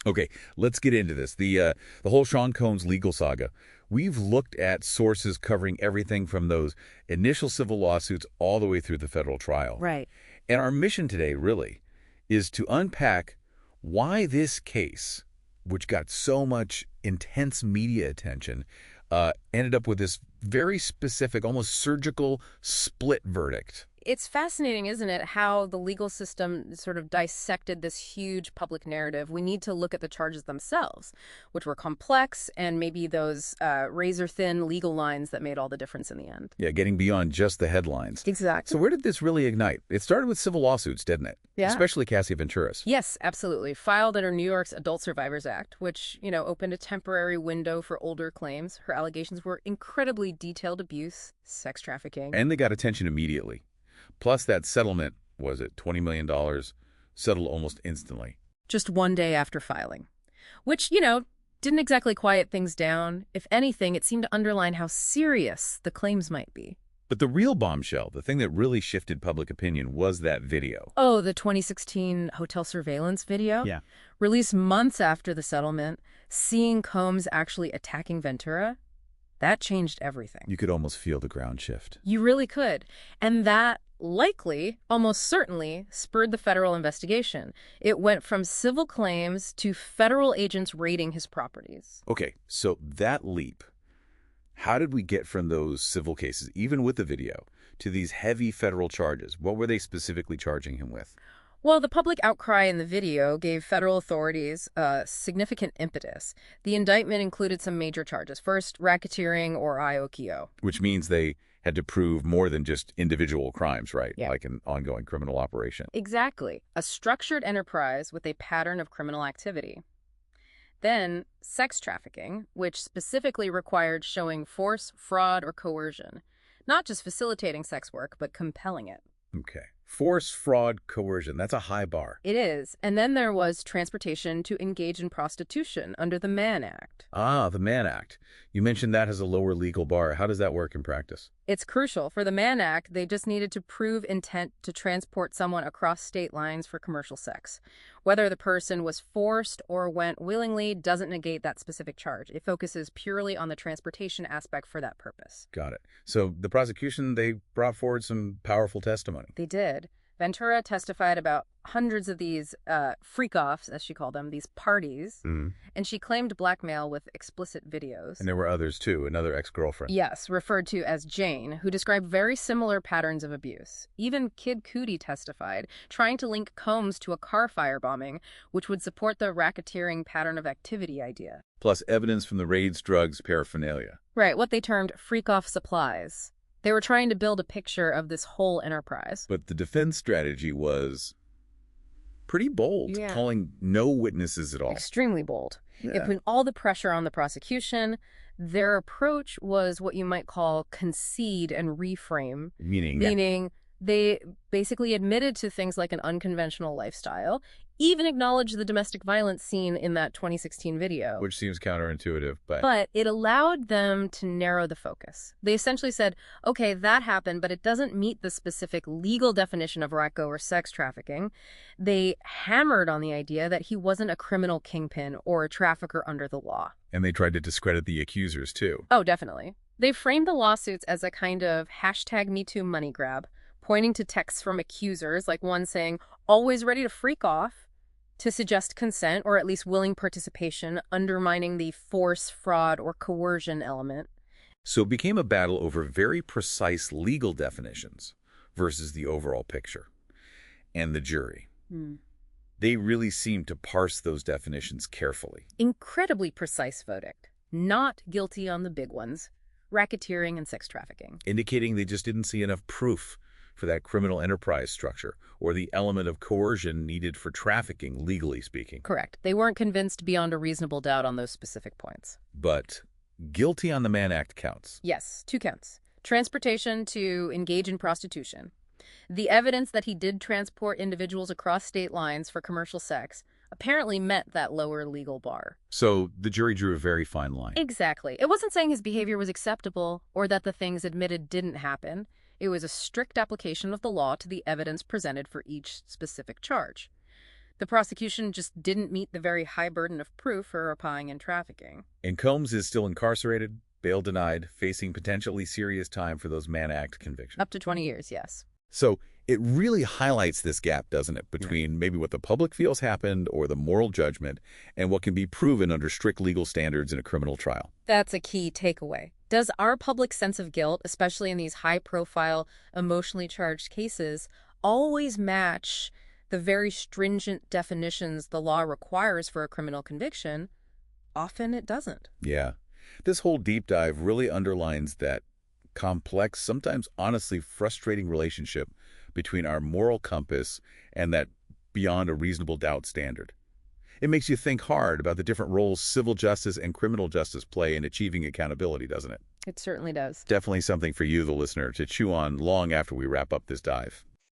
Okay, let's get into this. The whole Sean Combs legal saga. We've looked at sources covering everything from those initial civil lawsuits all the way through the federal trial. Right. And our mission today, really, is to unpack why this case, which got so much intense media attention, ended up with this very specific, almost surgical split verdict. It's fascinating, isn't it, how the legal system sort of dissected this huge public narrative. We need to look at the charges themselves, which were complex, and maybe those razor-thin legal lines that made all the difference in the end. Yeah, getting beyond just the headlines. Exactly. So where did this really ignite? It started with civil lawsuits, didn't it? Yeah. Especially Cassie Ventura's. Yes, absolutely. Filed under New York's Adult Survivors Act, which, opened a temporary window for older claims. Her allegations were incredibly detailed abuse, sex trafficking. And they got attention immediately. Plus that settlement, was it $20 million, settled almost instantly. Just one day after filing. Which, didn't exactly quiet things down. If anything, it seemed to underline how serious the claims might be. But the real bombshell, the thing that really shifted public opinion, was that video. Oh, the 2016 hotel surveillance video? Yeah. Released months after the settlement, seeing Combs actually attacking Ventura, that changed everything. You could almost feel the ground shift. You really could. And that likely, almost certainly, spurred the federal investigation. It went from civil claims to federal agents raiding his properties. Okay, so that leap, how did we get from those civil cases, even with the video, to these heavy federal charges? What were they specifically charging him with? Well, the public outcry in the video gave federal authorities a significant impetus. The indictment included some major charges. First, racketeering or IOKO. Which means they had to prove more than just individual crimes, right? Yeah. Like an ongoing criminal operation. Exactly. A structured enterprise with a pattern of criminal activity. Then, sex trafficking, which specifically required showing force, fraud, or coercion. Not just facilitating sex work, but compelling it. Okay. Force, fraud, coercion. That's a high bar. It is. And then there was transportation to engage in prostitution under the Mann Act. Ah, the Mann Act. You mentioned that has a lower legal bar. How does that work in practice? It's crucial. For the Mann Act, they just needed to prove intent to transport someone across state lines for commercial sex. Whether the person was forced or went willingly doesn't negate that specific charge. It focuses purely on the transportation aspect for that purpose. Got it. So the prosecution, they brought forward some powerful testimony. They did. Ventura testified about hundreds of these freak-offs, as she called them, these parties, and she claimed blackmail with explicit videos. And there were others, too, another ex-girlfriend. Yes, referred to as Jane, who described very similar patterns of abuse. Even Kid Cudi testified, trying to link Combs to a car firebombing, which would support the racketeering pattern of activity idea. Plus evidence from the raids, drugs, paraphernalia. Right, what they termed freak-off supplies. They were trying to build a picture of this whole enterprise. But the defense strategy was pretty bold, calling no witnesses at all. Extremely bold. Yeah. It put all the pressure on the prosecution. Their approach was what you might call concede and reframe. Meaning they basically admitted to things like an unconventional lifestyle, even acknowledged the domestic violence scene in that 2016 video. Which seems counterintuitive, but... But it allowed them to narrow the focus. They essentially said, okay, that happened, but it doesn't meet the specific legal definition of RACO or sex trafficking. They hammered on the idea that he wasn't a criminal kingpin or a trafficker under the law. And they tried to discredit the accusers, too. Oh, definitely. They framed the lawsuits as a kind of #MeToo money grab, pointing to texts from accusers, like one saying, always ready to freak off, to suggest consent or at least willing participation, undermining the force, fraud, or coercion element. So it became a battle over very precise legal definitions versus the overall picture. And the jury. They really seemed to parse those definitions carefully. Incredibly precise verdict. Not guilty on the big ones, racketeering and sex trafficking. Indicating they just didn't see enough proof for that criminal enterprise structure, or the element of coercion needed for trafficking, legally speaking. Correct. They weren't convinced beyond a reasonable doubt on those specific points. But guilty on the Mann Act counts. Yes, 2 counts. Transportation to engage in prostitution. The evidence that he did transport individuals across state lines for commercial sex apparently met that lower legal bar. So the jury drew a very fine line. Exactly. It wasn't saying his behavior was acceptable or that the things admitted didn't happen. It was a strict application of the law to the evidence presented for each specific charge. The prosecution just didn't meet the very high burden of proof for rapine and trafficking. And Combs is still incarcerated, bail denied, facing potentially serious time for those Mann Act convictions. Up to 20 years, yes. So it really highlights this gap, doesn't it, between maybe what the public feels happened or the moral judgment and what can be proven under strict legal standards in a criminal trial. That's a key takeaway. Does our public sense of guilt, especially in these high-profile, emotionally charged cases, always match the very stringent definitions the law requires for a criminal conviction? Often it doesn't. Yeah. This whole deep dive really underlines that complex, sometimes honestly frustrating relationship between our moral compass and that beyond a reasonable doubt standard. It makes you think hard about the different roles civil justice and criminal justice play in achieving accountability, doesn't it? It certainly does. Definitely something for you, the listener, to chew on long after we wrap up this dive.